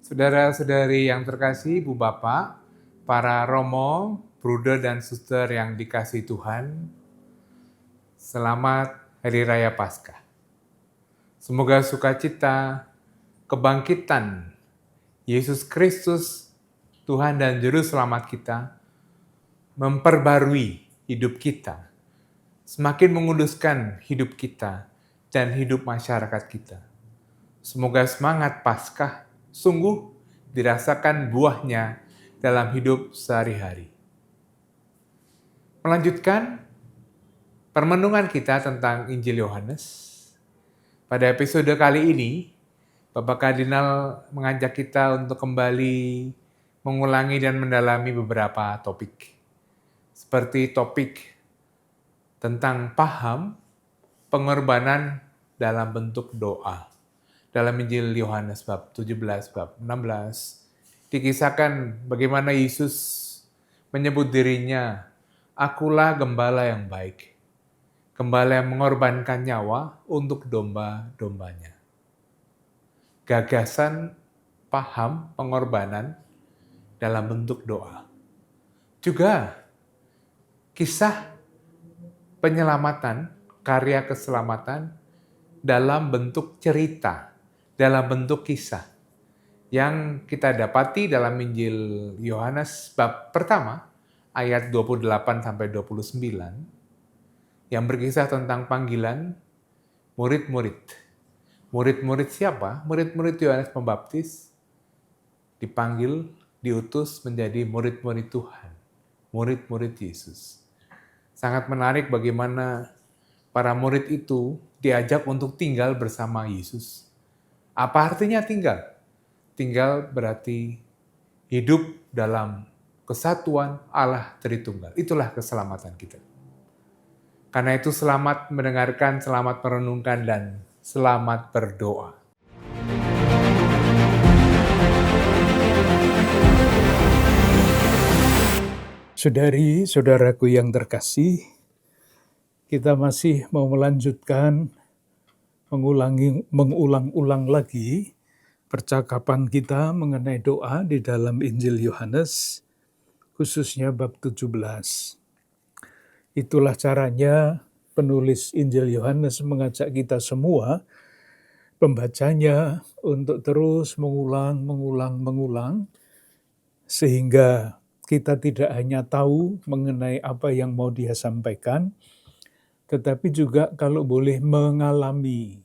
Saudara-saudari yang terkasih, Ibu Bapak, para Romo, Bruder dan Suster yang dikasihi Tuhan, selamat Hari Raya Paskah. Semoga sukacita, kebangkitan Yesus Kristus, Tuhan dan Juru Selamat kita, memperbarui hidup kita, semakin menguduskan hidup kita dan hidup masyarakat kita. Semoga semangat Paskah sungguh dirasakan buahnya dalam hidup sehari-hari. Melanjutkan permenungan kita tentang Injil Yohanes. Pada episode kali ini, Bapak Kardinal mengajak kita untuk kembali mengulangi dan mendalami beberapa topik. Seperti topik tentang paham pengorbanan dalam bentuk doa. Dalam Injil Yohanes bab 17, bab 16, dikisahkan bagaimana Yesus menyebut dirinya, "Akulah gembala yang baik, gembala yang mengorbankan nyawa untuk domba-dombanya." Gagasan paham pengorbanan dalam bentuk doa. Juga kisah penyelamatan, karya keselamatan dalam bentuk cerita, dalam bentuk kisah yang kita dapati dalam Injil Yohanes bab pertama ayat 28 sampai 29 yang berkisah tentang panggilan murid-murid. Murid-murid siapa? Murid-murid Yohanes Pembaptis dipanggil, diutus menjadi murid-murid Tuhan, murid-murid Yesus. Sangat menarik bagaimana para murid itu diajak untuk tinggal bersama Yesus. Apa artinya tinggal? Tinggal berarti hidup dalam kesatuan Allah Tritunggal. Itulah keselamatan kita. Karena itu selamat mendengarkan, selamat merenungkan, dan selamat berdoa. Saudari-saudaraku yang terkasih, kita masih mau melanjutkan mengulang-ulang lagi percakapan kita mengenai doa di dalam Injil Yohanes, khususnya bab 17. Itulah caranya penulis Injil Yohanes mengajak kita semua, pembacanya, untuk terus mengulang, sehingga kita tidak hanya tahu mengenai apa yang mau dia sampaikan, tetapi juga kalau boleh mengalami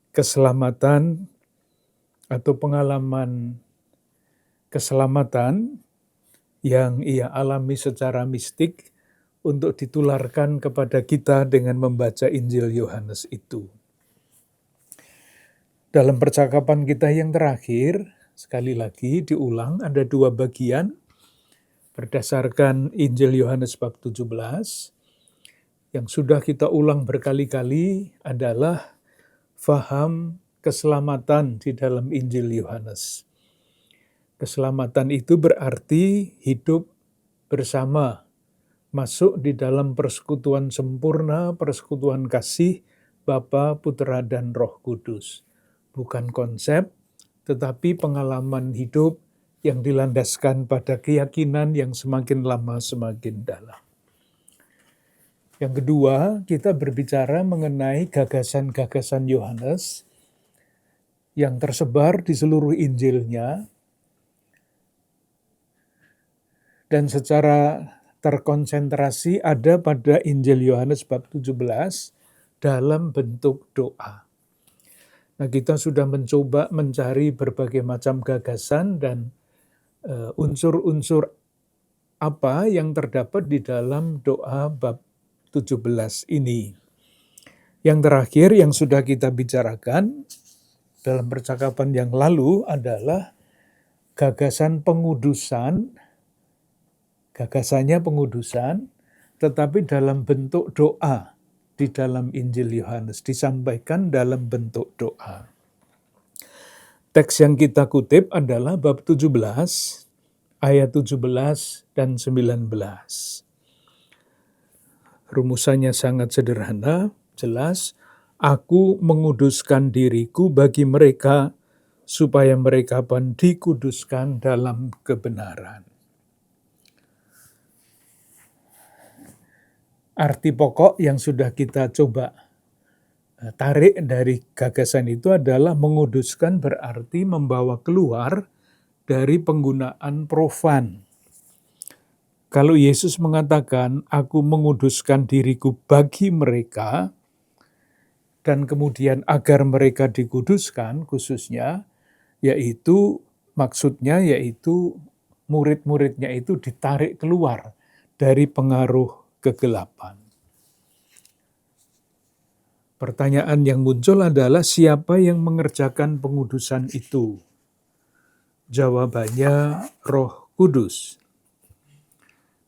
keselamatan atau pengalaman keselamatan yang ia alami secara mistik untuk ditularkan kepada kita dengan membaca Injil Yohanes itu. Dalam percakapan kita yang terakhir, sekali lagi diulang, ada dua bagian berdasarkan Injil Yohanes bab 17. Yang sudah kita ulang berkali-kali adalah faham keselamatan di dalam Injil Yohanes. Keselamatan itu berarti hidup bersama, masuk di dalam persekutuan sempurna, persekutuan kasih Bapa, Putra, dan Roh Kudus. Bukan konsep, tetapi pengalaman hidup yang dilandaskan pada keyakinan yang semakin lama semakin dalam. Yang kedua, kita berbicara mengenai gagasan-gagasan Yohanes yang tersebar di seluruh Injilnya dan secara terkonsentrasi ada pada Injil Yohanes bab 17 dalam bentuk doa. Nah, kita sudah mencoba mencari berbagai macam gagasan dan unsur-unsur apa yang terdapat di dalam doa bab 17 ini. Yang terakhir yang sudah kita bicarakan dalam percakapan yang lalu adalah gagasan pengudusan, gagasannya pengudusan, tetapi dalam bentuk doa di dalam Injil Yohanes, disampaikan dalam bentuk doa. Teks yang kita kutip adalah bab 17, ayat 17 dan 19. Rumusannya sangat sederhana, jelas. Aku menguduskan diriku bagi mereka supaya mereka pun dikuduskan dalam kebenaran. Arti pokok yang sudah kita coba tarik dari gagasan itu adalah menguduskan berarti membawa keluar dari penggunaan profan. Kalau Yesus mengatakan, "Aku menguduskan diriku bagi mereka," dan kemudian agar mereka dikuduskan khususnya, yaitu maksudnya yaitu murid-muridnya itu ditarik keluar dari pengaruh kegelapan. Pertanyaan yang muncul adalah siapa yang mengerjakan pengudusan itu? Jawabannya Roh Kudus.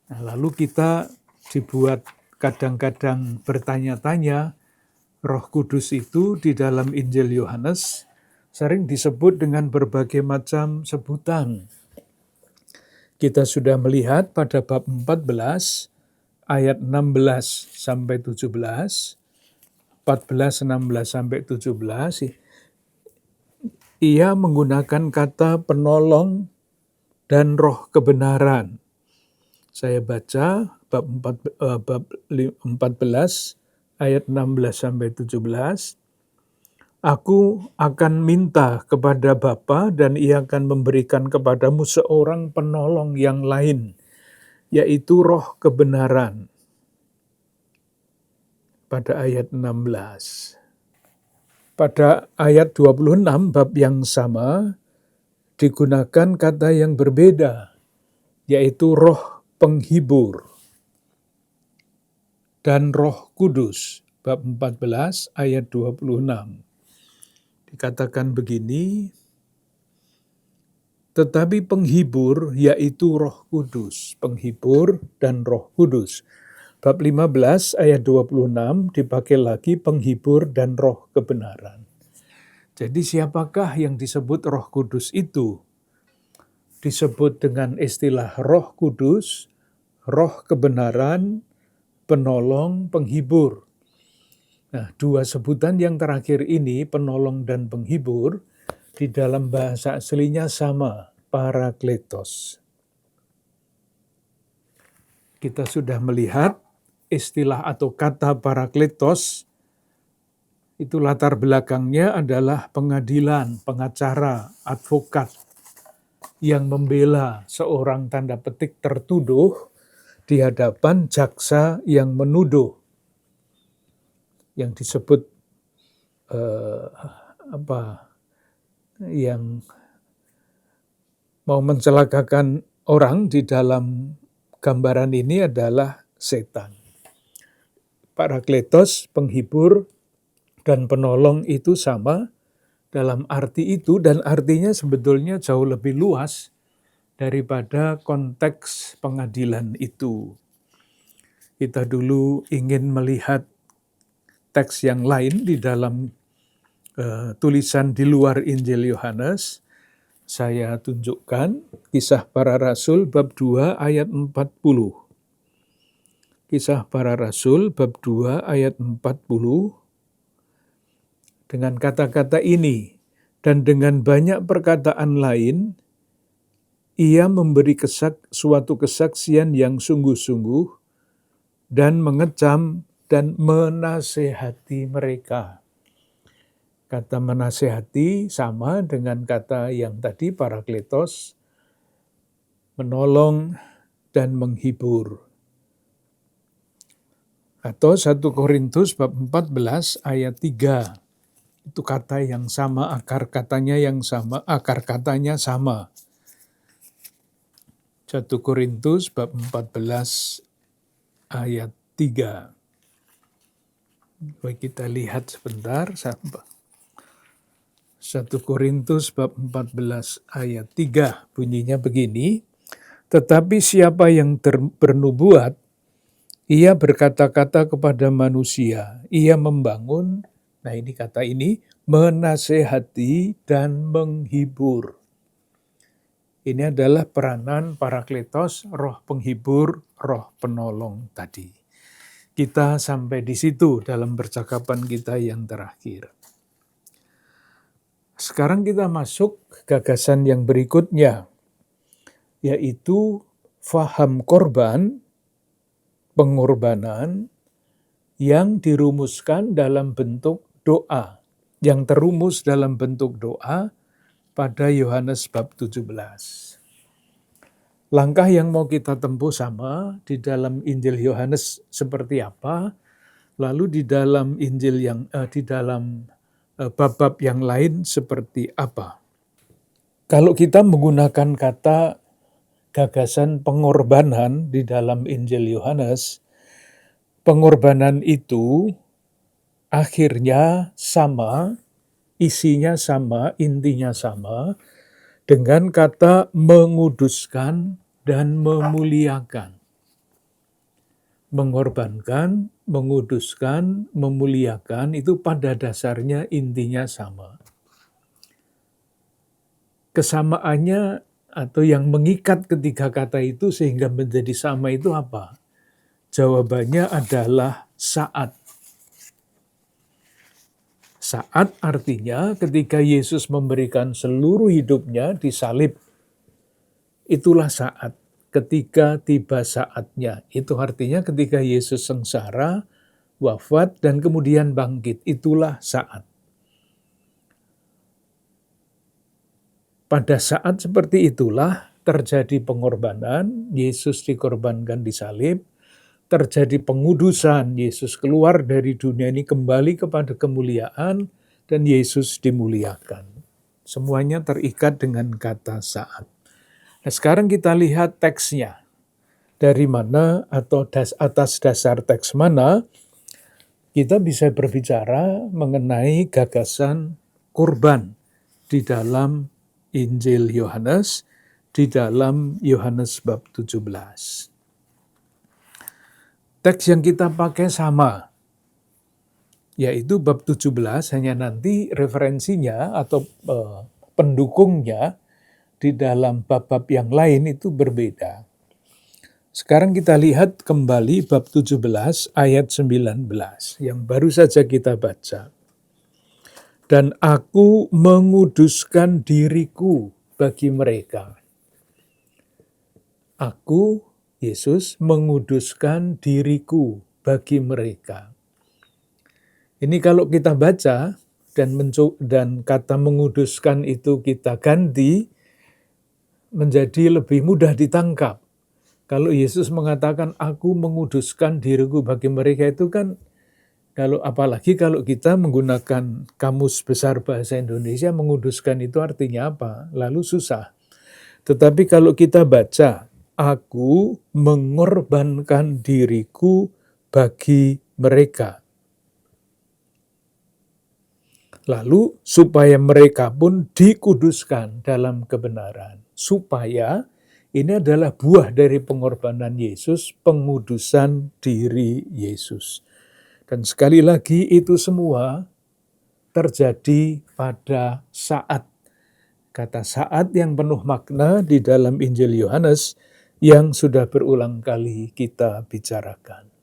Nah, lalu kita dibuat kadang-kadang bertanya-tanya, Roh Kudus itu di dalam Injil Yohanes sering disebut dengan berbagai macam sebutan. Kita sudah melihat pada bab 14 ayat 16 sampai 17, 14, 16 sampai 17, ia menggunakan kata penolong dan roh kebenaran. Saya baca bab 14 ayat 16 sampai 17. Aku akan minta kepada Bapa dan ia akan memberikan kepadamu seorang penolong yang lain, yaitu roh kebenaran. Pada ayat 16. Pada ayat 26 bab yang sama digunakan kata yang berbeda, yaitu roh penghibur dan roh kudus. Bab 14 ayat 26. Dikatakan begini, tetapi penghibur yaitu roh kudus, penghibur dan roh kudus. Bab 15 ayat 26 dipakai lagi penghibur dan roh kebenaran. Jadi siapakah yang disebut roh kudus itu? Disebut dengan istilah roh kudus, roh kebenaran, penolong, penghibur. Nah, dua sebutan yang terakhir ini, penolong dan penghibur, di dalam bahasa aslinya sama, parakletos. Kita sudah melihat istilah atau kata parakletos, itu latar belakangnya adalah pengadilan, pengacara, advokat, yang membela seorang tanda petik tertuduh di hadapan jaksa yang menuduh, yang disebut yang mau mencelakakan orang di dalam gambaran ini adalah setan. Parakletos, penghibur, dan penolong itu sama dalam arti itu, dan artinya sebetulnya jauh lebih luas daripada konteks pengadilan itu. Kita dulu ingin melihat teks yang lain di dalam tulisan di luar Injil Yohanes. Saya tunjukkan Kisah Para Rasul bab 2 ayat 40. Kisah Para Rasul bab 2 ayat 40 dengan kata-kata ini, dan dengan banyak perkataan lain, ia memberi suatu kesaksian yang sungguh-sungguh dan mengecam dan menasehati mereka. Kata menasehati sama dengan kata yang tadi parakletos, menolong dan menghibur. Atau 1 Korintus bab 14 ayat 3. Itu kata yang sama, akar katanya sama. 1 Korintus bab 14 ayat 3. Baik, kita lihat sebentar. 1 Korintus bab 14 ayat 3 bunyinya begini, tetapi siapa yang bernubuat, ia berkata-kata kepada manusia, ia membangun, nah ini kata ini, menasehati dan menghibur. Ini adalah peranan parakletos, roh penghibur, roh penolong tadi. Kita sampai di situ dalam percakapan kita yang terakhir. Sekarang kita masuk gagasan yang berikutnya, yaitu faham korban, pengorbanan, yang dirumuskan dalam bentuk doa, yang terumus dalam bentuk doa pada Yohanes bab 17. Langkah yang mau kita tempuh sama di dalam Injil Yohanes seperti apa, lalu di dalam bab-bab yang lain seperti apa. Kalau kita menggunakan kata gagasan pengorbanan di dalam Injil Yohanes, pengorbanan itu akhirnya sama, isinya sama, intinya sama, dengan kata menguduskan dan memuliakan. Mengorbankan, menguduskan, memuliakan, itu pada dasarnya intinya sama. Kesamaannya atau yang mengikat ketiga kata itu sehingga menjadi sama itu apa? Jawabannya adalah saat. Saat artinya ketika Yesus memberikan seluruh hidupnya disalib. Itulah saat. Ketika tiba saatnya. Itu artinya ketika Yesus sengsara, wafat, dan kemudian bangkit. Itulah saat. Pada saat seperti itulah terjadi pengorbanan, Yesus dikorbankan di salib, terjadi pengudusan, Yesus keluar dari dunia ini kembali kepada kemuliaan, dan Yesus dimuliakan. Semuanya terikat dengan kata saat. Nah, sekarang kita lihat teksnya. Dari mana atau atas dasar teks mana kita bisa berbicara mengenai gagasan kurban di dalam Injil Yohanes, di dalam Yohanes bab 17. Teks yang kita pakai sama, yaitu bab 17, hanya nanti referensinya atau pendukungnya di dalam bab-bab yang lain itu berbeda. Sekarang kita lihat kembali bab 17 ayat 19 yang baru saja kita baca. Dan aku menguduskan diriku bagi mereka. Aku, Yesus, menguduskan diriku bagi mereka. Ini kalau kita baca dan kata menguduskan itu kita ganti, menjadi lebih mudah ditangkap. Kalau Yesus mengatakan, aku menguduskan diriku bagi mereka, itu kan, apalagi kalau kita menggunakan Kamus Besar Bahasa Indonesia, menguduskan itu artinya apa? Lalu susah. Tetapi kalau kita baca, aku mengorbankan diriku bagi mereka. Lalu supaya mereka pun dikuduskan dalam kebenaran. Supaya ini adalah buah dari pengorbanan Yesus, pengudusan diri Yesus. Dan sekali lagi itu semua terjadi pada saat. Kata saat yang penuh makna di dalam Injil Yohanes yang sudah berulang kali kita bicarakan.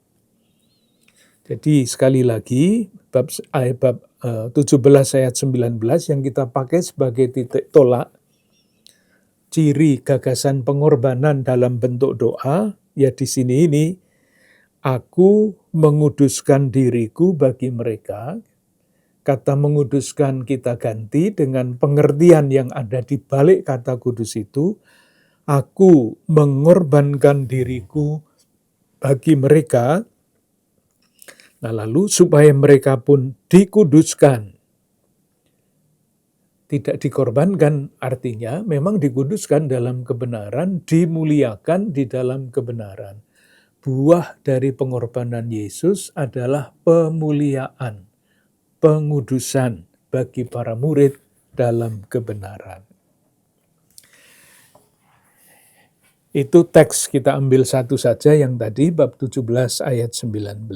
Jadi sekali lagi bab 17 ayat 19 yang kita pakai sebagai titik tolak ciri gagasan pengorbanan dalam bentuk doa, ya di sini ini, aku menguduskan diriku bagi mereka. Kata menguduskan kita ganti dengan pengertian yang ada di balik kata kudus itu, aku mengorbankan diriku bagi mereka. Nah lalu supaya mereka pun dikuduskan. Tidak dikorbankan artinya memang dikuduskan dalam kebenaran, dimuliakan di dalam kebenaran. Buah dari pengorbanan Yesus adalah pemuliaan, pengudusan bagi para murid dalam kebenaran. Itu teks kita ambil satu saja yang tadi bab 17 ayat 19.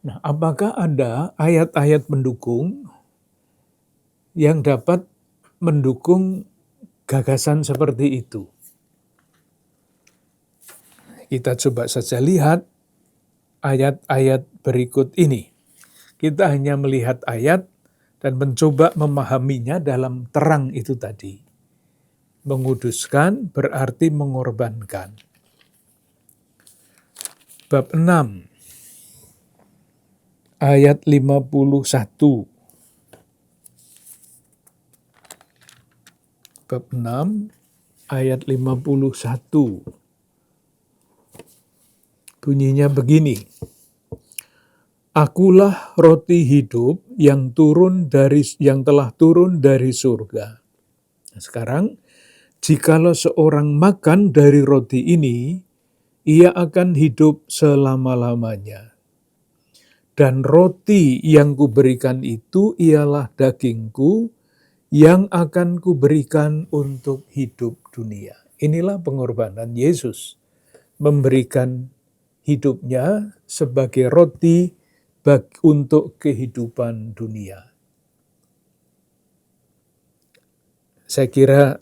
Nah, apakah ada ayat-ayat pendukung yang dapat mendukung gagasan seperti itu? Kita coba saja lihat ayat-ayat berikut ini. Kita hanya melihat ayat, dan mencoba memahaminya dalam terang itu tadi. Menguduskan berarti mengorbankan. Bab 6 ayat 51. Bab 6 ayat 51. Bunyinya begini. Akulah roti hidup yang telah turun dari surga. Nah, sekarang, jikalau seorang makan dari roti ini, ia akan hidup selama-lamanya. Dan roti yang kuberikan itu ialah dagingku yang akan kuberikan untuk hidup dunia. Inilah pengorbanan Yesus, memberikan hidupnya sebagai roti untuk kehidupan dunia. Saya kira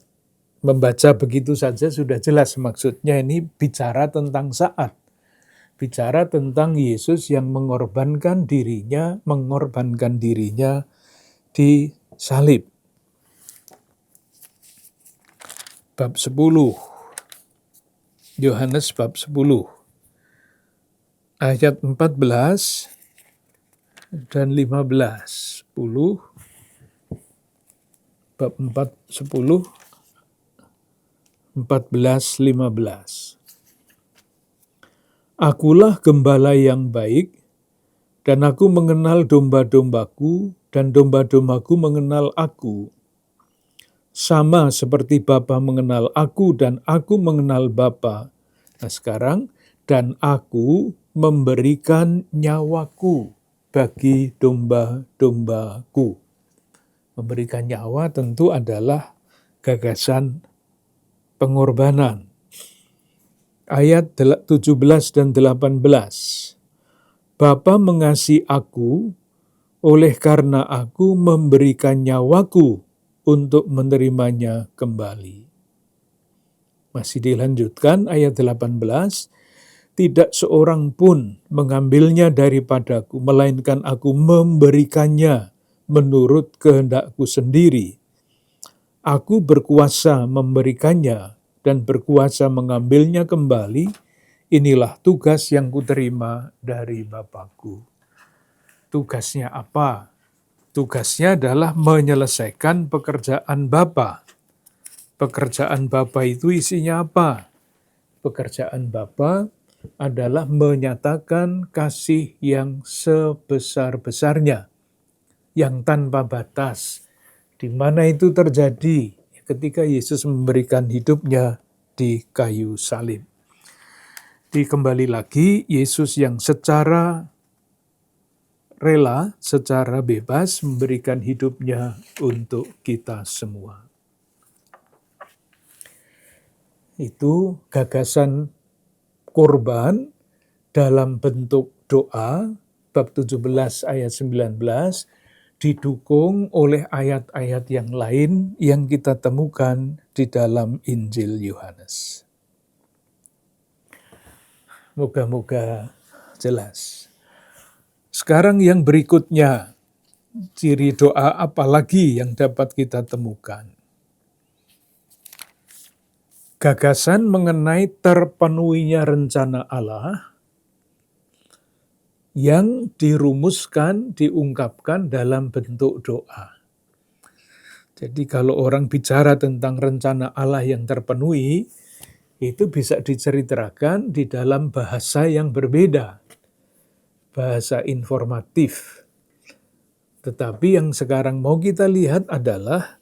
membaca begitu saja sudah jelas maksudnya. Ini bicara tentang saat. Bicara tentang Yesus yang mengorbankan dirinya di salib. Bab 10. Yohanes bab 10. Ayat 14 dan 15. 10. Bab 10, 14, 15. Akulah gembala yang baik, dan aku mengenal domba-dombaku, dan domba-dombaku mengenal aku. Sama seperti Bapa mengenal aku, dan aku mengenal Bapa. Nah sekarang, dan aku memberikan nyawaku bagi domba-dombaku. Memberikan nyawa tentu adalah gagasan pengorbanan. Ayat 17 dan 18. Bapa mengasihi aku, oleh karena aku memberikan nyawaku untuk menerimanya kembali. Masih dilanjutkan ayat 18. Tidak seorang pun mengambilnya daripadaku, melainkan aku memberikannya menurut kehendakku sendiri. Aku berkuasa memberikannya dan berkuasa mengambilnya kembali. Inilah tugas yang kuterima dari Bapakku. Tugasnya apa? Tugasnya adalah menyelesaikan pekerjaan Bapa. Pekerjaan Bapa itu isinya apa? Pekerjaan Bapa adalah menyatakan kasih yang sebesar-besarnya, yang tanpa batas. Di mana itu terjadi? Ketika Yesus memberikan hidupnya di kayu salib. Kembali lagi, Yesus yang secara rela, secara bebas memberikan hidupnya untuk kita semua. Itu gagasan korban dalam bentuk doa, bab 17 ayat 19, didukung oleh ayat-ayat yang lain yang kita temukan di dalam Injil Yohanes. Moga-moga jelas. Sekarang yang berikutnya, ciri doa apa lagi yang dapat kita temukan? Gagasan mengenai terpenuhinya rencana Allah yang dirumuskan, diungkapkan dalam bentuk doa. Jadi kalau orang bicara tentang rencana Allah yang terpenuhi, itu bisa diceritakan di dalam bahasa yang berbeda, bahasa informatif. Tetapi yang sekarang mau kita lihat adalah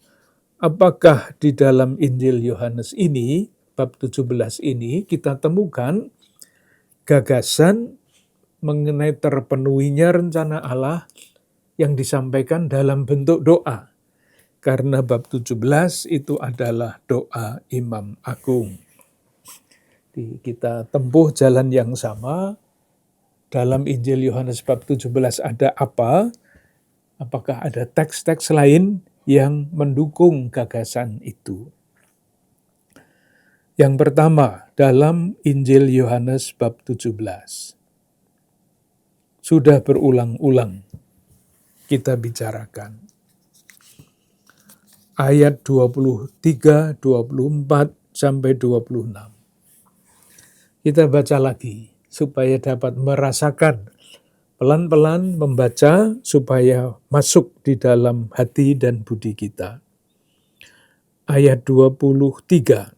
apakah di dalam Injil Yohanes ini, bab 17 ini, kita temukan gagasan mengenai terpenuhinya rencana Allah yang disampaikan dalam bentuk doa. Karena bab 17 itu adalah doa Imam Agung. Kita tempuh jalan yang sama. Dalam Injil Yohanes bab 17 ada apa? Apakah ada teks-teks lain yang mendukung gagasan itu? Yang pertama, dalam Injil Yohanes bab 17. Sudah berulang-ulang kita bicarakan. ayat 23, 24, sampai 26. Kita baca lagi supaya dapat merasakan, pelan-pelan membaca supaya masuk di dalam hati dan budi kita. Ayat 23,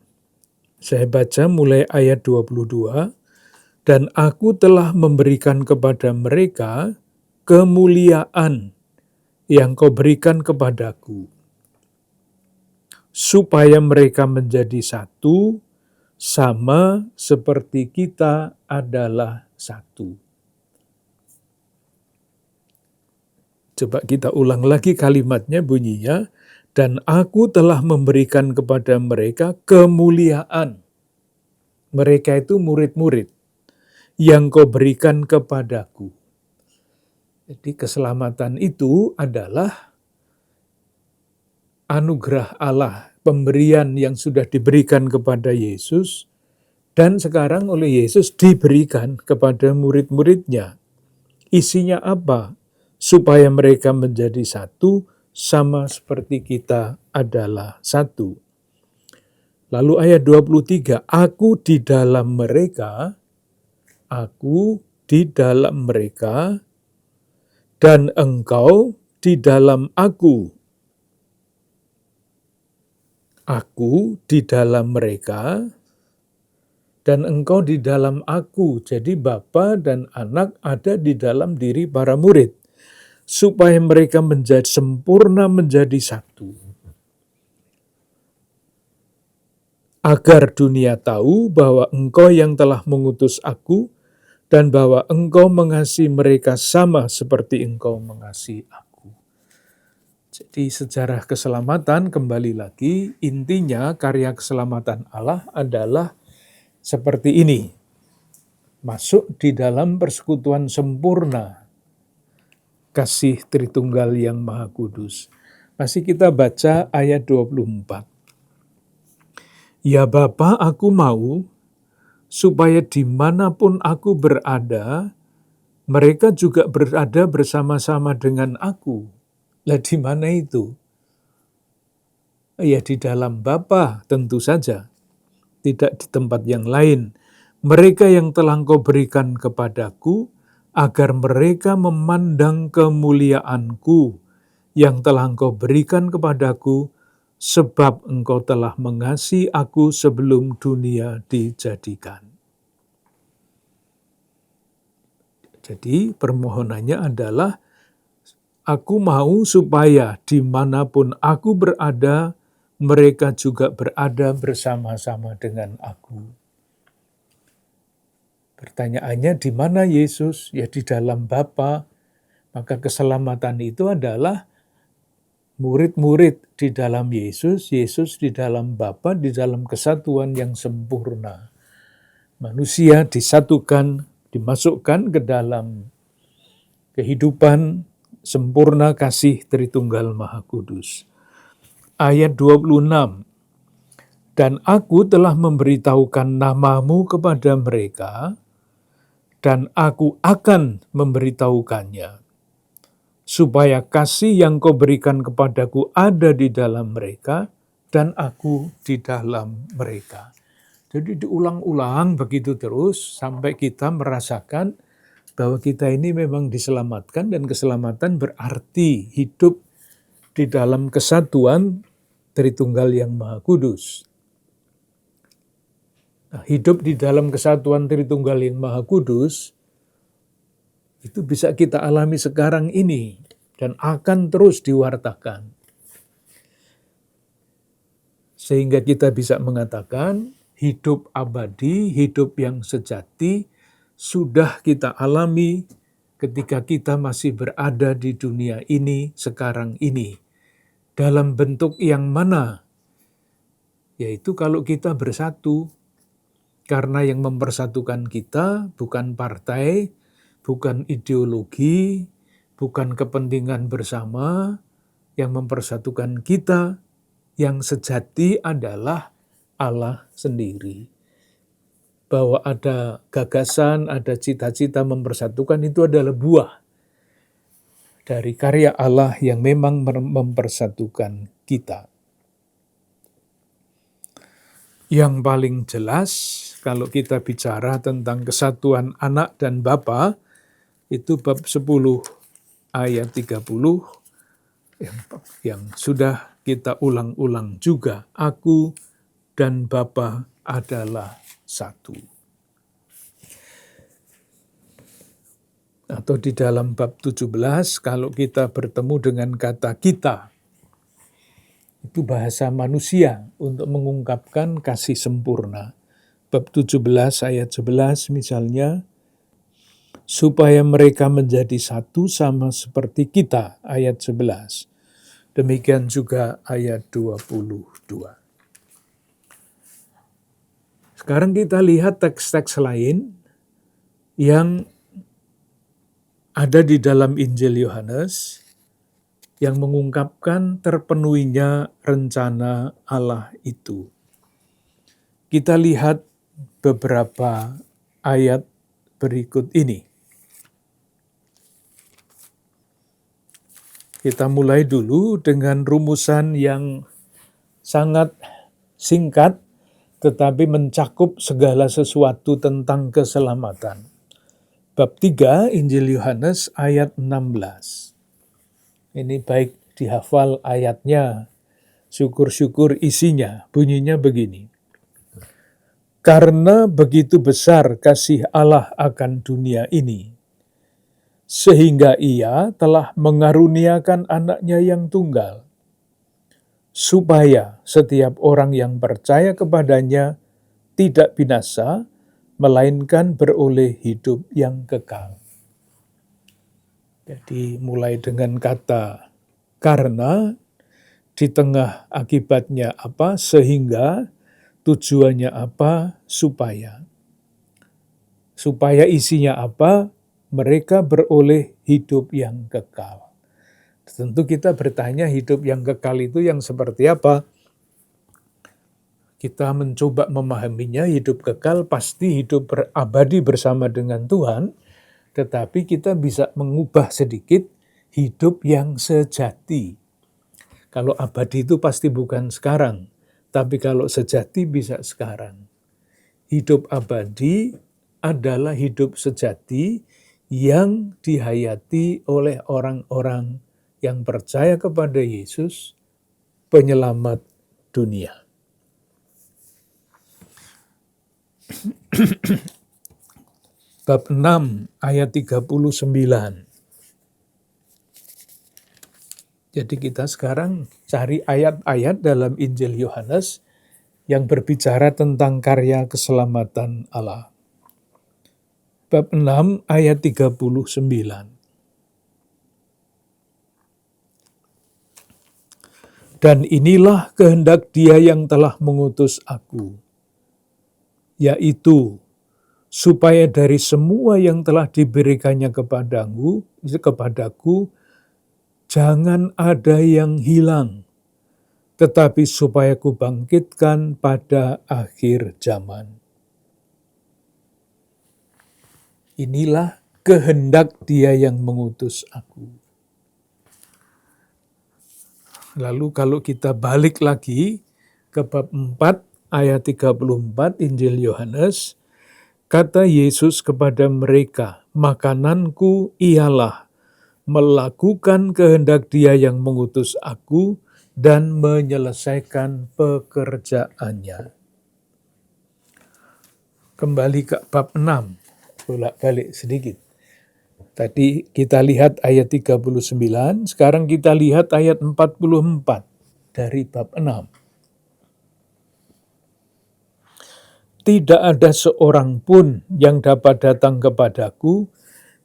saya baca mulai ayat 22. Dan aku telah memberikan kepada mereka kemuliaan yang kau berikan kepadaku, supaya mereka menjadi satu, sama seperti kita adalah satu. Coba kita ulang lagi kalimatnya, bunyinya, dan aku telah memberikan kepada mereka kemuliaan. Mereka itu murid-murid yang kau berikan kepadaku. Jadi keselamatan itu adalah anugerah Allah, pemberian yang sudah diberikan kepada Yesus, dan sekarang oleh Yesus diberikan kepada murid-muridnya. Isinya apa? Supaya mereka menjadi satu, sama seperti kita adalah satu. Lalu ayat 23, aku di dalam mereka, aku di dalam mereka, dan engkau di dalam aku. Aku di dalam mereka, dan engkau di dalam aku. Jadi Bapa dan Anak ada di dalam diri para murid, supaya mereka menjadi sempurna, menjadi satu. Agar dunia tahu bahwa engkau yang telah mengutus aku, dan bahwa engkau mengasihi mereka sama seperti engkau mengasihi aku. Jadi sejarah keselamatan, kembali lagi, intinya karya keselamatan Allah adalah seperti ini. Masuk di dalam persekutuan sempurna kasih Tritunggal yang Maha Kudus. Masih kita baca ayat 24. Ya Bapa, aku mau supaya dimanapun aku berada, mereka juga berada bersama-sama dengan aku. Lah di mana itu? Ya di dalam Bapa tentu saja, tidak di tempat yang lain. Mereka yang telah Engkau berikan kepadaku, agar mereka memandang kemuliaanku yang telah Engkau berikan kepadaku, sebab Engkau telah mengasihi aku sebelum dunia dijadikan. Jadi permohonannya adalah, aku mau supaya dimanapun aku berada, mereka juga berada bersama-sama dengan aku. Pertanyaannya, di mana Yesus? Ya di dalam Bapa. Maka keselamatan itu adalah murid-murid di dalam Yesus, Yesus di dalam Bapa, di dalam kesatuan yang sempurna. Manusia disatukan, dimasukkan ke dalam kehidupan sempurna kasih Tritunggal Maha Kudus. Ayat 26, dan aku telah memberitahukan namamu kepada mereka, dan aku akan memberitahukannya, supaya kasih yang kau berikan kepadaku ada di dalam mereka, dan aku di dalam mereka. Jadi diulang-ulang begitu terus, sampai kita merasakan bahwa kita ini memang diselamatkan, dan keselamatan berarti hidup di dalam kesatuan Tritunggal yang Maha Kudus. Nah, hidup di dalam kesatuan Tritunggal yang Maha Kudus, itu bisa kita alami sekarang ini dan akan terus diwartakan. Sehingga kita bisa mengatakan hidup abadi, hidup yang sejati sudah kita alami ketika kita masih berada di dunia ini sekarang ini. Dalam bentuk yang mana? Yaitu kalau kita bersatu, karena yang mempersatukan kita bukan partai, bukan ideologi, bukan kepentingan bersama. Yang mempersatukan kita, yang sejati adalah Allah sendiri. Bahwa ada gagasan, ada cita-cita mempersatukan, itu adalah buah dari karya Allah yang memang mempersatukan kita. Yang paling jelas kalau kita bicara tentang kesatuan anak dan bapa, itu bab 10 ayat 30 yang sudah kita ulang-ulang juga. Aku dan Bapa adalah satu. Atau di dalam bab 17, kalau kita bertemu dengan kata kita, itu bahasa manusia untuk mengungkapkan kasih sempurna. Bab 17 ayat 11 misalnya, supaya mereka menjadi satu sama seperti kita, ayat 11. Demikian juga ayat 22. Sekarang kita lihat teks-teks lain yang ada di dalam Injil Yohanes yang mengungkapkan terpenuhinya rencana Allah itu. Kita lihat beberapa ayat berikut ini. Kita mulai dulu dengan rumusan yang sangat singkat, tetapi mencakup segala sesuatu tentang keselamatan. Bab 3 Injil Yohanes ayat 16. Ini baik dihafal ayatnya, syukur-syukur isinya. Bunyinya begini. Karena begitu besar kasih Allah akan dunia ini, sehingga Ia telah mengaruniakan anaknya yang tunggal, supaya setiap orang yang percaya kepadanya tidak binasa, melainkan beroleh hidup yang kekal. Jadi mulai dengan kata karena, di tengah akibatnya apa, sehingga, tujuannya apa, supaya. Supaya isinya apa, mereka beroleh hidup yang kekal. Tentu kita bertanya hidup yang kekal itu yang seperti apa? Kita mencoba memahaminya, hidup kekal pasti hidup abadi bersama dengan Tuhan, tetapi kita bisa mengubah sedikit hidup yang sejati. Kalau abadi itu pasti bukan sekarang, tapi kalau sejati bisa sekarang. Hidup abadi adalah hidup sejati yang dihayati oleh orang-orang yang percaya kepada Yesus, penyelamat dunia. Bab 6 ayat 39. Jadi kita sekarang cari ayat-ayat dalam Injil Yohanes yang berbicara tentang karya keselamatan Allah. Bab 6 ayat 39. Dan inilah kehendak Dia yang telah mengutus aku, yaitu supaya dari semua yang telah diberikannya kepadaku, jangan ada yang hilang, tetapi supaya kubangkitkan pada akhir zaman. Inilah kehendak Dia yang mengutus aku. Lalu kalau kita balik lagi ke bab 4 ayat 34 Injil Yohanes, kata Yesus kepada mereka, makananku ialah melakukan kehendak Dia yang mengutus aku dan menyelesaikan pekerjaannya. Kembali ke bab 6, bolak-balik sedikit. Tadi kita lihat ayat 39, sekarang kita lihat ayat 44 dari bab 6. Tidak ada seorang pun yang dapat datang kepadaku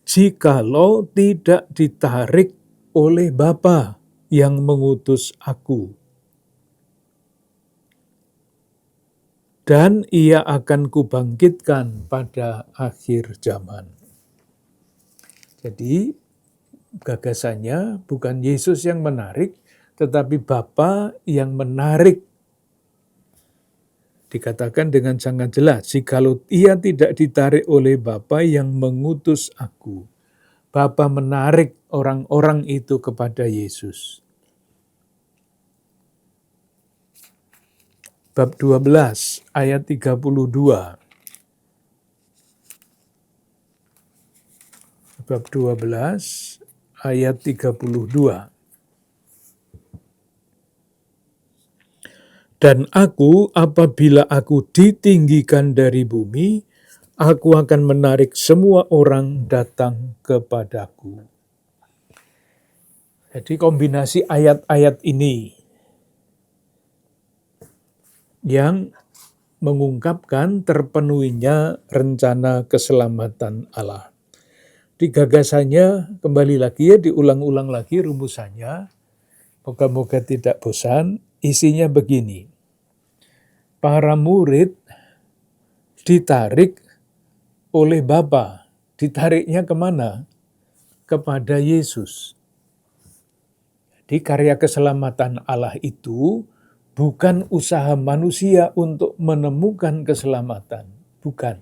jikalau tidak ditarik oleh Bapa yang mengutus aku. Dan Ia akan kubangkitkan pada akhir zaman. Jadi gagasannya bukan Yesus yang menarik, tetapi Bapa yang menarik. Dikatakan dengan sangat jelas, jikalau Ia tidak ditarik oleh Bapa yang mengutus aku. Bapa menarik orang-orang itu kepada Yesus. bab 12 ayat 32. Bab 12 ayat 32. Dan aku, apabila aku ditinggikan dari bumi, aku akan menarik semua orang datang kepadaku. Jadi kombinasi ayat-ayat ini yang mengungkapkan terpenuhinya rencana keselamatan Allah. Di gagasannya, kembali lagi ya, diulang-ulang lagi rumusannya. Moga-moga tidak bosan. Isinya begini. Para murid ditarik oleh Bapa. Ditariknya kemana? Kepada Yesus. Jadi karya keselamatan Allah itu bukan usaha manusia untuk menemukan keselamatan. Bukan.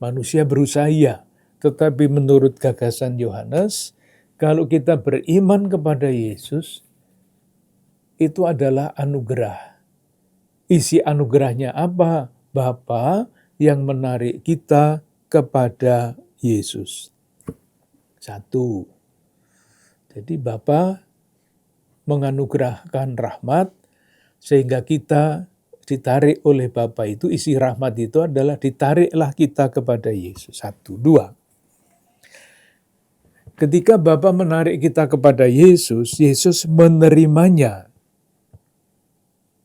Manusia berusaha iya. Tetapi menurut gagasan Yohanes, kalau kita beriman kepada Yesus, itu adalah anugerah. Isi anugerahnya apa? Bapa yang menarik kita kepada Yesus. Satu. Jadi Bapa menganugerahkan rahmat sehingga kita ditarik oleh Bapa itu. Isi rahmat itu adalah ditariklah kita kepada Yesus. Satu. Dua. Ketika Bapa menarik kita kepada Yesus, Yesus menerimanya.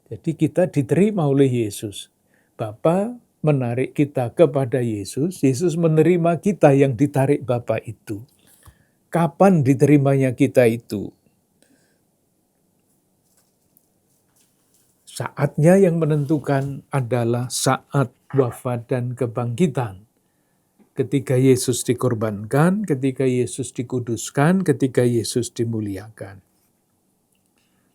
Jadi kita diterima oleh Yesus. Bapa menarik kita kepada Yesus, Yesus menerima kita yang ditarik Bapa itu. Kapan diterimanya kita itu? Saatnya yang menentukan adalah saat wafat dan kebangkitan. Ketika Yesus dikorbankan, ketika Yesus dikuduskan, ketika Yesus dimuliakan.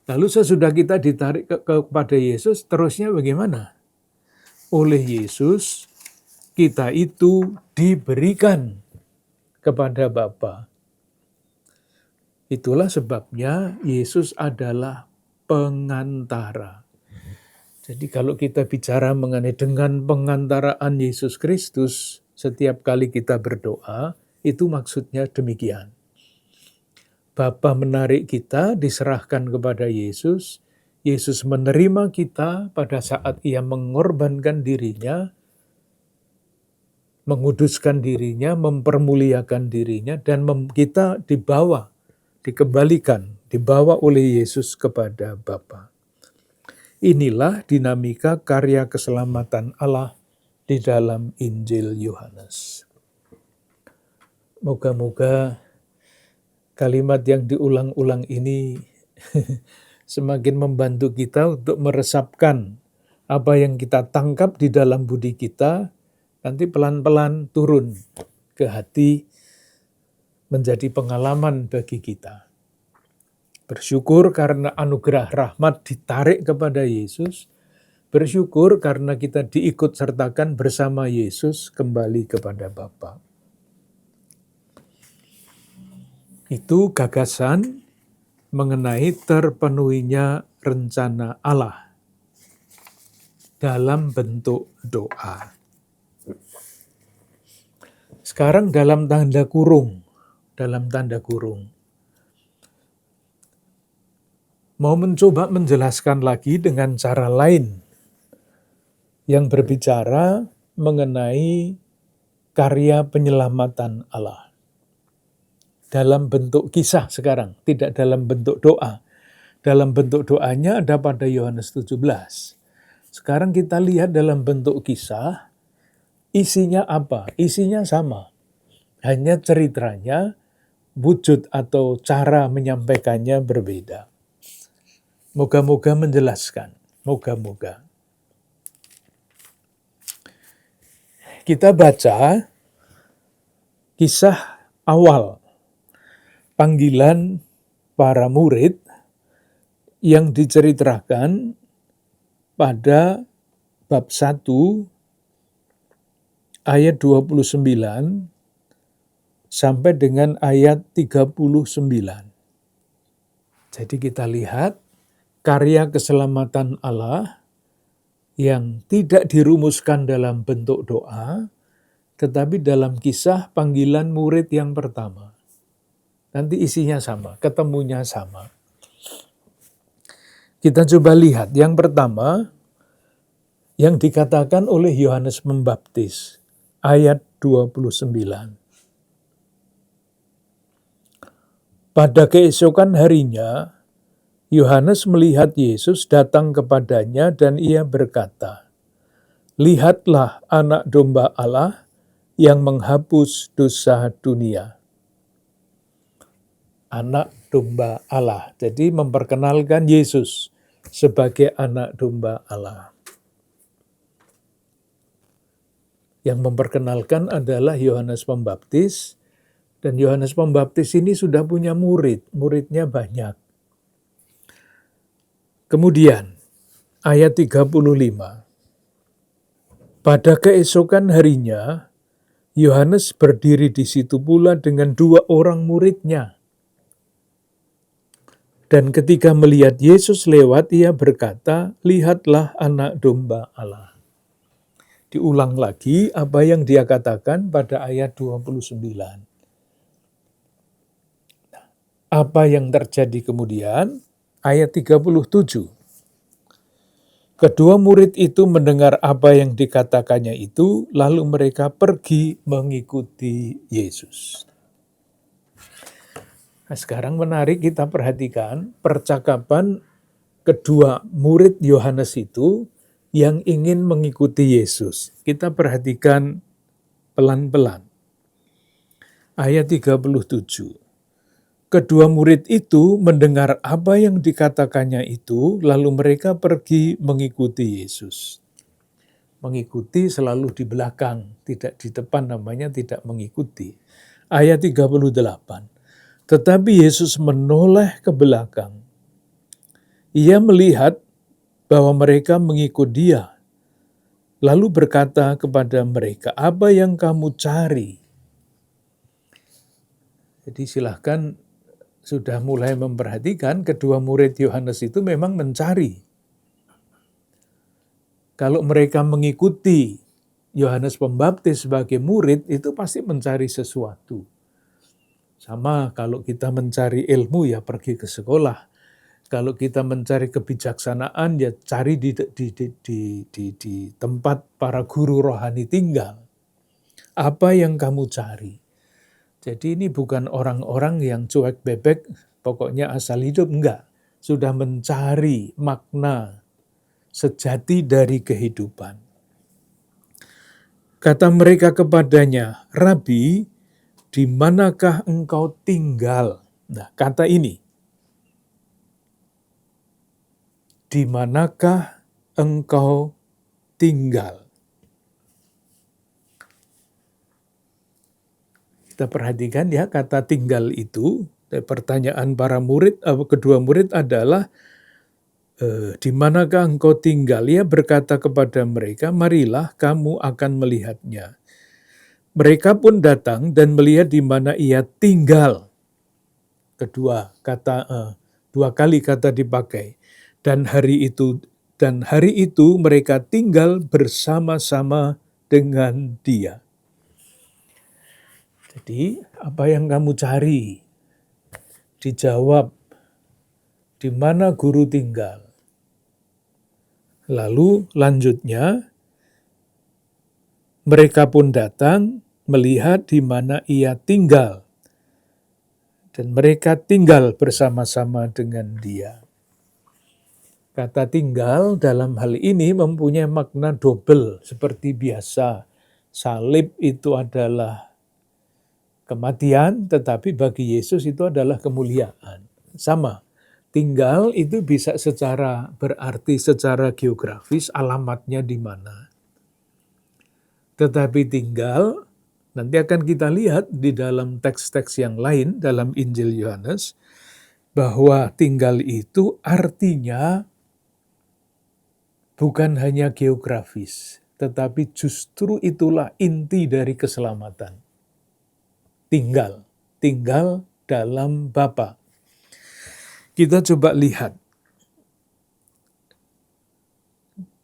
Lalu sesudah kita ditarik kepada Yesus, terusnya bagaimana? Oleh Yesus, kita itu diberikan kepada Bapa. Itulah sebabnya Yesus adalah pengantara. Jadi kalau kita bicara mengenai dengan pengantaraan Yesus Kristus, setiap kali kita berdoa, itu maksudnya demikian. Bapa menarik kita, diserahkan kepada Yesus. Yesus menerima kita pada saat Ia mengorbankan dirinya, menguduskan dirinya, mempermuliakan dirinya, dan kita dibawa oleh Yesus kepada Bapa. Inilah dinamika karya keselamatan Allah di dalam Injil Yohanes. Moga-moga kalimat yang diulang-ulang ini semakin membantu kita untuk meresapkan apa yang kita tangkap di dalam budi kita, nanti pelan-pelan turun ke hati menjadi pengalaman bagi kita. Bersyukur karena anugerah rahmat ditarik kepada Yesus, bersyukur karena kita diikut sertakan bersama Yesus kembali kepada Bapa. Itu gagasan mengenai terpenuhinya rencana Allah dalam bentuk doa. Sekarang dalam tanda kurung. Mau mencoba menjelaskan lagi dengan cara lain yang berbicara mengenai karya penyelamatan Allah. Dalam bentuk kisah sekarang, tidak dalam bentuk doa. Dalam bentuk doanya ada pada Yohanes 17. Sekarang kita lihat dalam bentuk kisah, isinya apa? Isinya sama. Hanya ceritanya, wujud atau cara menyampaikannya berbeda. Moga-moga menjelaskan. Moga-moga. Kita baca kisah awal panggilan para murid yang diceritakan pada bab 1 ayat 29 sampai dengan ayat 39. Jadi kita lihat karya keselamatan Allah yang tidak dirumuskan dalam bentuk doa, tetapi dalam kisah panggilan murid yang pertama. Nanti isinya sama, ketemunya sama. Kita coba lihat, yang pertama, yang dikatakan oleh Yohanes Pembaptis, ayat 29. Pada keesokan harinya, Yohanes melihat Yesus datang kepadanya dan ia berkata, "Lihatlah anak domba Allah yang menghapus dosa dunia." Anak domba Allah. Jadi memperkenalkan Yesus sebagai anak domba Allah. Yang memperkenalkan adalah Yohanes Pembaptis, dan Yohanes Pembaptis ini sudah punya muridnya banyak. Kemudian, ayat 35. Pada keesokan harinya, Yohanes berdiri di situ pula dengan 2 orang muridnya. Dan ketika melihat Yesus lewat, ia berkata, "Lihatlah anak domba Allah." Diulang lagi apa yang dia katakan pada ayat 29. Apa yang terjadi kemudian? Ayat 37. Kedua murid itu mendengar apa yang dikatakannya itu, lalu mereka pergi mengikuti Yesus. Nah, sekarang menarik kita perhatikan percakapan kedua murid Yohanes itu yang ingin mengikuti Yesus. Kita perhatikan pelan-pelan. Ayat 37. Kedua murid itu mendengar apa yang dikatakannya itu, lalu mereka pergi mengikuti Yesus. Mengikuti selalu di belakang, tidak di depan, namanya tidak mengikuti. Ayat 38. Tetapi Yesus menoleh ke belakang. Ia melihat bahwa mereka mengikut dia, lalu berkata kepada mereka, "Apa yang kamu cari?" Jadi silahkan, sudah mulai memperhatikan kedua murid Yohanes itu memang mencari. Kalau mereka mengikuti Yohanes Pembaptis sebagai murid, itu pasti mencari sesuatu. Sama kalau kita mencari ilmu, ya pergi ke sekolah. Kalau kita mencari kebijaksanaan, ya cari di tempat para guru rohani tinggal. Apa yang kamu cari? Jadi ini bukan orang-orang yang cuek bebek, pokoknya asal hidup, enggak. Sudah mencari makna sejati dari kehidupan. Kata mereka kepadanya, "Rabi, di manakah engkau tinggal?" Nah, kata ini, di manakah engkau tinggal? Kita perhatikan ya, kata tinggal itu, pertanyaan para murid, kedua murid adalah, di manakah engkau tinggal? Ia berkata kepada mereka, "Marilah kamu akan melihatnya." Mereka pun datang dan melihat di mana ia tinggal. Kedua kata, dua kali kata dipakai. Dan hari itu mereka tinggal bersama-sama dengan dia. Jadi, apa yang kamu cari? Dijawab, di mana guru tinggal? Lalu lanjutnya, mereka pun datang melihat di mana ia tinggal. Dan mereka tinggal bersama-sama dengan dia. Kata tinggal dalam hal ini mempunyai makna double. Seperti biasa, salib itu adalah kematian, tetapi bagi Yesus itu adalah kemuliaan. Sama, tinggal itu bisa berarti secara geografis alamatnya di mana. Tetapi tinggal, nanti akan kita lihat di dalam teks-teks yang lain dalam Injil Yohanes, bahwa tinggal itu artinya bukan hanya geografis, tetapi justru itulah inti dari keselamatan. Tinggal dalam Bapa. Kita coba lihat.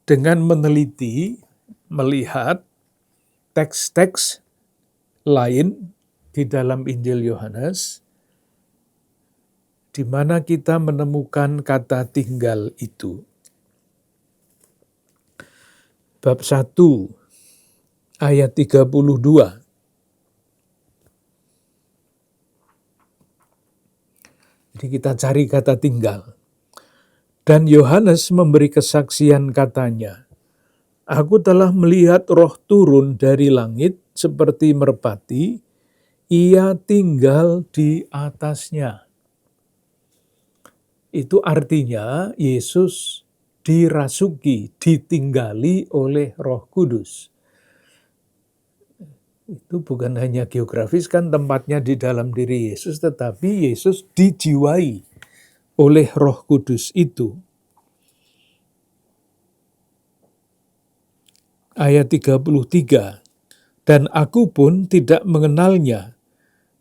dengan meneliti, melihat teks-teks lain di dalam Injil Yohanes, di mana kita menemukan kata tinggal itu. Bab 1 ayat 32. Jadi kita cari kata tinggal. Dan Yohanes memberi kesaksian katanya, "Aku telah melihat Roh turun dari langit seperti merpati, ia tinggal di atasnya." Itu artinya Yesus dirasuki, ditinggali oleh Roh Kudus. Itu bukan hanya geografis, kan tempatnya di dalam diri Yesus, tetapi Yesus dijiwai oleh Roh Kudus itu. Ayat 33, "Dan aku pun tidak mengenalnya,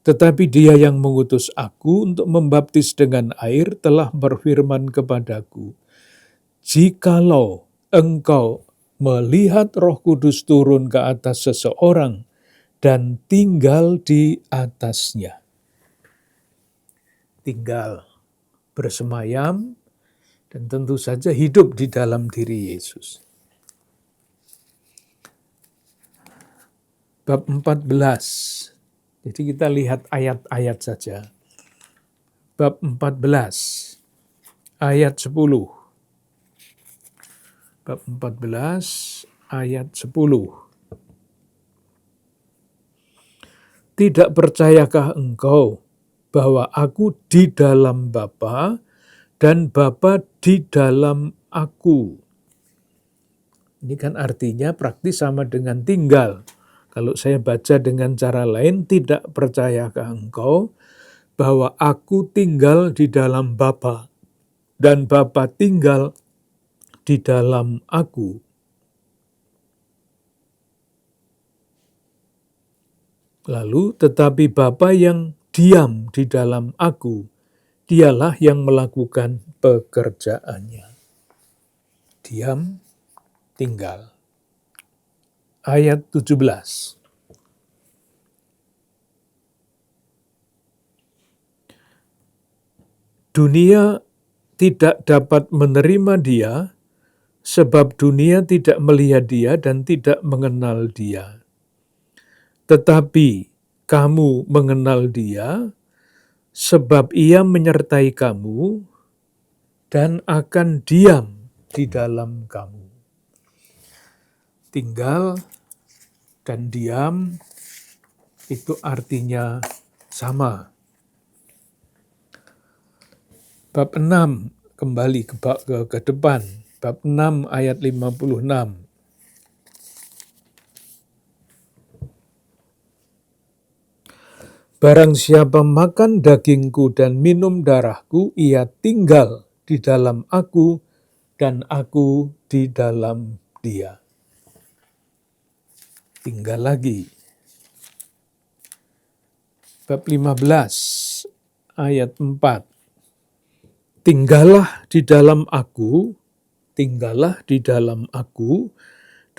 tetapi Dia yang mengutus aku untuk membaptis dengan air telah berfirman kepadaku, jikalau engkau melihat Roh Kudus turun ke atas seseorang dan tinggal di atasnya." Tinggal, bersemayam, dan tentu saja hidup di dalam diri Yesus. Bab 14. Jadi kita lihat ayat-ayat saja. Bab 14, ayat 10. Bab 14, ayat 10. "Tidak percayakah engkau bahwa aku di dalam Bapa dan Bapa di dalam aku?" Ini kan artinya praktis sama dengan tinggal. Kalau saya baca dengan cara lain, tidak percayakah engkau bahwa aku tinggal di dalam Bapa dan Bapa tinggal di dalam aku. Lalu, tetapi Bapa yang diam di dalam aku, dialah yang melakukan pekerjaannya. Diam, tinggal. Ayat 17. "Dunia tidak dapat menerima Dia, sebab dunia tidak melihat Dia dan tidak mengenal Dia. Tetapi kamu mengenal Dia, sebab Ia menyertai kamu dan akan diam di dalam kamu." Tinggal dan diam itu artinya sama. Bab 6, kembali ke depan. Bab 6 ayat 56. "Barang siapa makan dagingku dan minum darahku, ia tinggal di dalam aku dan aku di dalam dia." Tinggal lagi. Bab 15 ayat 4. "Tinggallah di dalam aku, tinggallah di dalam aku,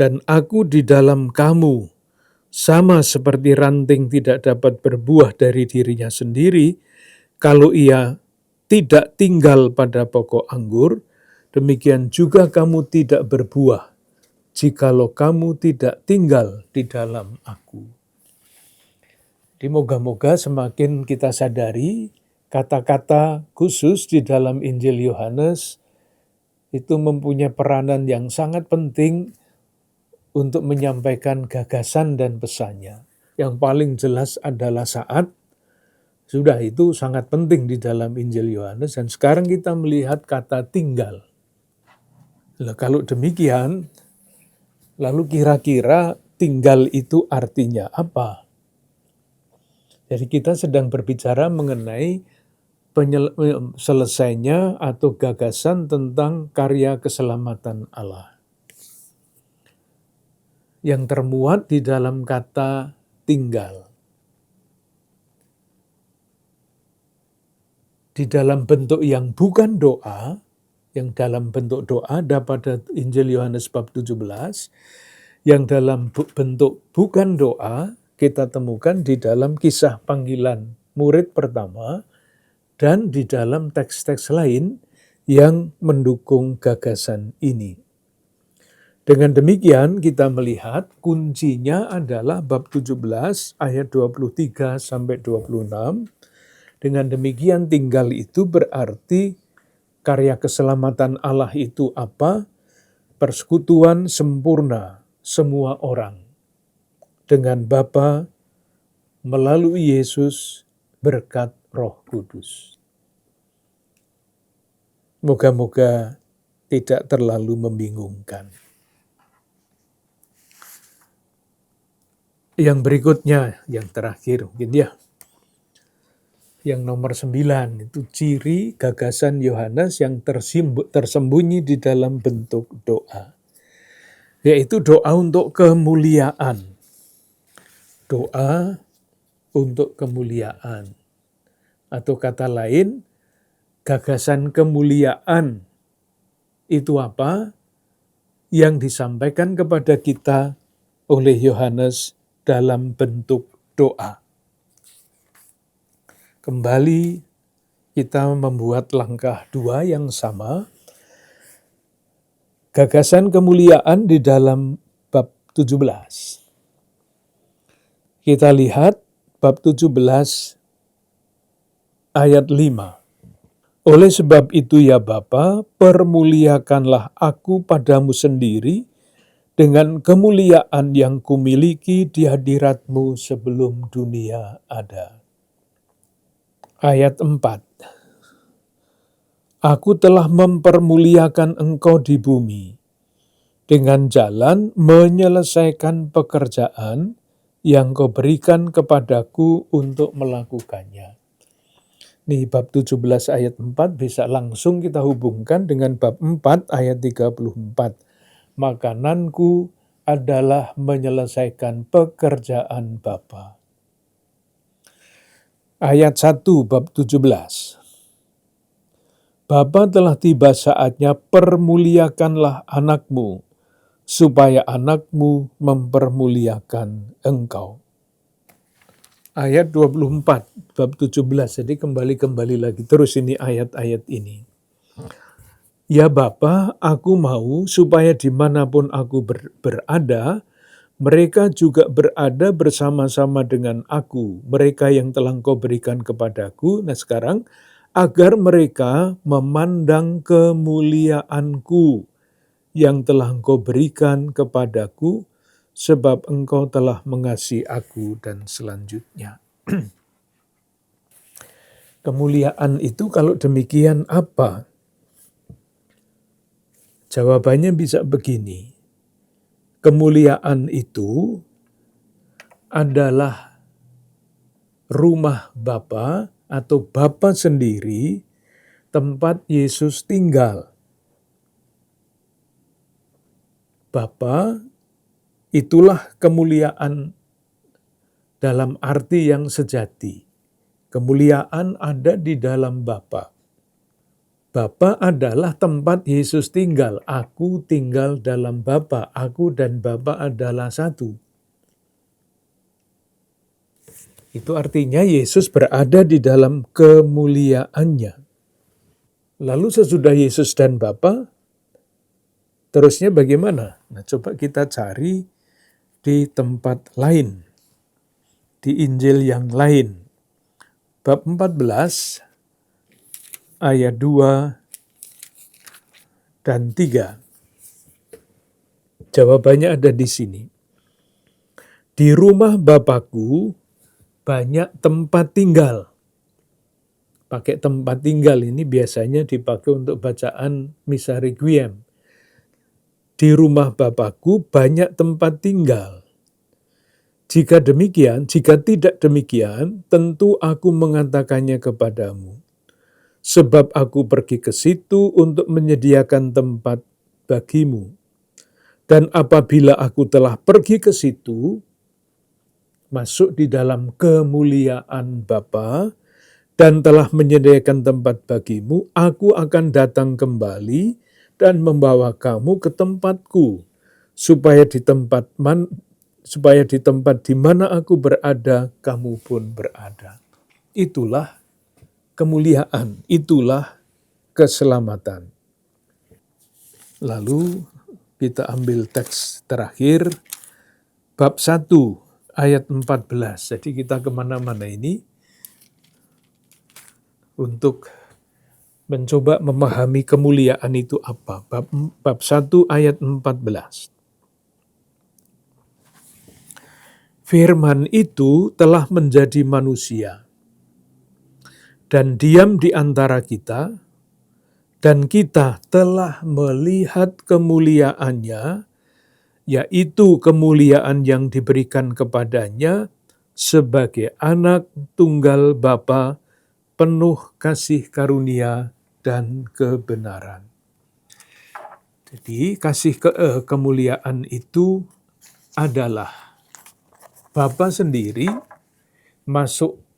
dan aku di dalam kamu. Sama seperti ranting tidak dapat berbuah dari dirinya sendiri, kalau ia tidak tinggal pada pokok anggur, demikian juga kamu tidak berbuah, jikalau kamu tidak tinggal di dalam aku." Jadi moga-moga semakin kita sadari kata-kata khusus di dalam Injil Yohanes itu mempunyai peranan yang sangat penting untuk menyampaikan gagasan dan pesannya. Yang paling jelas adalah saat, sudah itu sangat penting di dalam Injil Yohanes, dan sekarang kita melihat kata tinggal. Nah, kalau demikian, lalu kira-kira tinggal itu artinya apa? Jadi kita sedang berbicara mengenai selesainya atau gagasan tentang karya keselamatan Allah yang termuat di dalam kata tinggal. Di dalam bentuk yang bukan doa, yang dalam bentuk doa ada pada Injil Yohanes bab 17, yang dalam bentuk bukan doa kita temukan di dalam kisah panggilan murid pertama dan di dalam teks-teks lain yang mendukung gagasan ini. Dengan demikian kita melihat kuncinya adalah bab 17 ayat 23 sampai 26. Dengan demikian tinggal itu berarti karya keselamatan Allah itu apa? Persekutuan sempurna semua orang dengan Bapa melalui Yesus berkat Roh Kudus. Moga-moga tidak terlalu membingungkan. Yang berikutnya, yang terakhir mungkin ya. Yang nomor 9 itu ciri gagasan Yohanes yang tersembunyi di dalam bentuk doa. Yaitu doa untuk kemuliaan. Doa untuk kemuliaan. Atau kata lain, gagasan kemuliaan itu apa? Yang disampaikan kepada kita oleh Yohanes dalam bentuk doa. Kembali kita membuat langkah 2 yang sama. Gagasan kemuliaan di dalam bab 17. Kita lihat bab 17 ayat 5. Oleh sebab itu ya Bapa, permuliakanlah aku padamu sendiri dengan kemuliaan yang kumiliki di hadirat-Mu sebelum dunia ada. Ayat 4. Aku telah mempermuliakan Engkau di bumi dengan jalan menyelesaikan pekerjaan yang Kau berikan kepadaku untuk melakukannya. Nih bab 17 ayat 4 bisa langsung kita hubungkan dengan bab 4 ayat 34. Makananku adalah menyelesaikan pekerjaan Bapa. Ayat 1 bab 17. Bapa telah tiba saatnya permuliakanlah anakmu, supaya anakmu mempermuliakan engkau. Ayat 24 bab 17, jadi kembali lagi terus ini ayat-ayat ini. Ya Bapa, aku mau supaya dimanapun aku berada, mereka juga berada bersama-sama dengan aku, mereka yang telah Engkau berikan kepadaku. Nah sekarang, agar mereka memandang kemuliaanku yang telah Engkau berikan kepadaku, sebab Engkau telah mengasihi aku, dan selanjutnya. Kemuliaan itu kalau demikian apa? Jawabannya bisa begini. Kemuliaan itu adalah rumah Bapa atau Bapa sendiri, tempat Yesus tinggal. Bapa itulah kemuliaan dalam arti yang sejati. Kemuliaan ada di dalam Bapa. Bapa adalah tempat Yesus tinggal. Aku tinggal dalam Bapa. Aku dan Bapa adalah satu. Itu artinya Yesus berada di dalam kemuliaannya. Lalu sesudah Yesus dan Bapa, terusnya bagaimana? Nah, coba kita cari di tempat lain. Di Injil yang lain. Bab 14 ayat 2 dan 3. Jawabannya ada di sini. Di rumah Bapakku banyak tempat tinggal. Pakai tempat tinggal ini biasanya dipakai untuk bacaan Misa Requiem. Di rumah Bapakku banyak tempat tinggal. Jika tidak demikian, tentu aku mengatakannya kepadamu. Sebab aku pergi ke situ untuk menyediakan tempat bagimu. Dan apabila aku telah pergi ke situ, masuk di dalam kemuliaan Bapa, dan telah menyediakan tempat bagimu, aku akan datang kembali dan membawa kamu ke tempatku, supaya di tempat di mana aku berada, kamu pun berada. Itulah kemuliaan, itulah keselamatan. Lalu kita ambil teks terakhir, bab 1 ayat 14. Jadi kita kemana-mana ini untuk mencoba memahami kemuliaan itu apa. Bab 1 ayat 14. Firman itu telah menjadi manusia dan diam di antara kita, dan kita telah melihat kemuliaannya, yaitu kemuliaan yang diberikan kepadanya sebagai anak tunggal Bapa, penuh kasih karunia dan kebenaran. Jadi kemuliaan itu adalah Bapa sendiri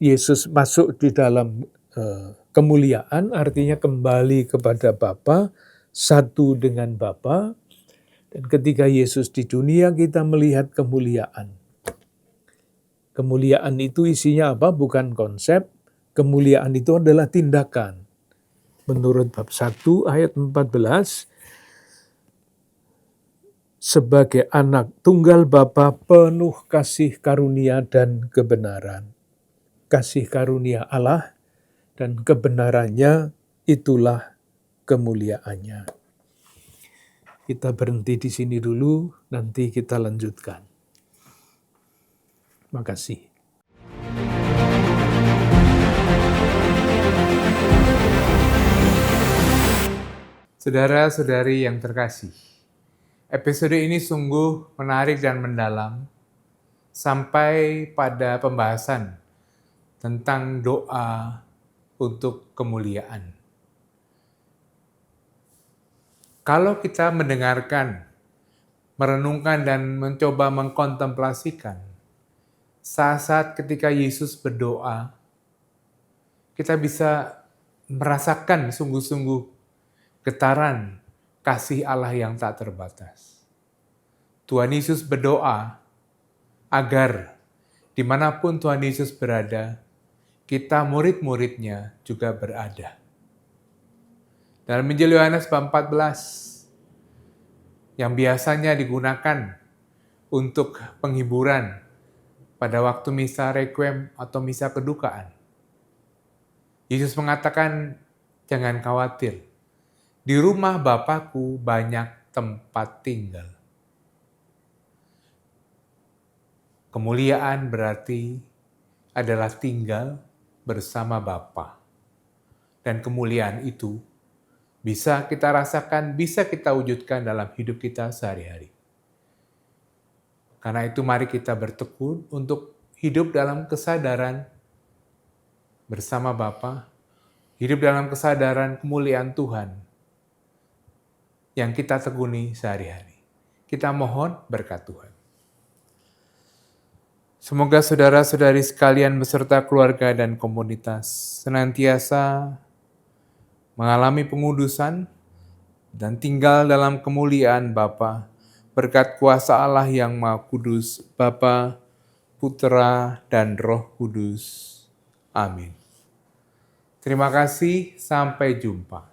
Yesus masuk di dalam kemuliaan, artinya kembali kepada Bapa, satu dengan Bapa. Dan ketika Yesus di dunia, kita melihat kemuliaan. Kemuliaan itu isinya apa? Bukan konsep. Kemuliaan itu adalah tindakan. Menurut bab 1 ayat 14, sebagai anak tunggal Bapa, penuh kasih karunia dan kebenaran. Kasih karunia Allah dan kebenarannya, itulah kemuliaannya. Kita berhenti di sini dulu, nanti kita lanjutkan. Makasih. Saudara-saudari yang terkasih, episode ini sungguh menarik dan mendalam sampai pada pembahasan tentang doa untuk kemuliaan. Kalau kita mendengarkan, merenungkan, dan mencoba mengkontemplasikan saat-saat ketika Yesus berdoa, kita bisa merasakan sungguh-sungguh getaran kasih Allah yang tak terbatas. Tuhan Yesus berdoa agar dimanapun Tuhan Yesus berada, kita murid-muridnya juga berada. Dalam Injil Yohanes bab 14, yang biasanya digunakan untuk penghiburan pada waktu misa requiem atau misa kedukaan, Yesus mengatakan, jangan khawatir, di rumah Bapakku banyak tempat tinggal. Kemuliaan berarti adalah tinggal bersama Bapa. Dan kemuliaan itu bisa kita rasakan, bisa kita wujudkan dalam hidup kita sehari-hari. Karena itu mari kita bertekun untuk hidup dalam kesadaran bersama Bapa, hidup dalam kesadaran kemuliaan Tuhan yang kita tekuni sehari-hari. Kita mohon berkat Tuhan. Semoga saudara-saudari sekalian beserta keluarga dan komunitas senantiasa mengalami pengudusan dan tinggal dalam kemuliaan Bapa, berkat kuasa Allah yang Maha Kudus, Bapa, Putra, dan Roh Kudus. Amin. Terima kasih, sampai jumpa.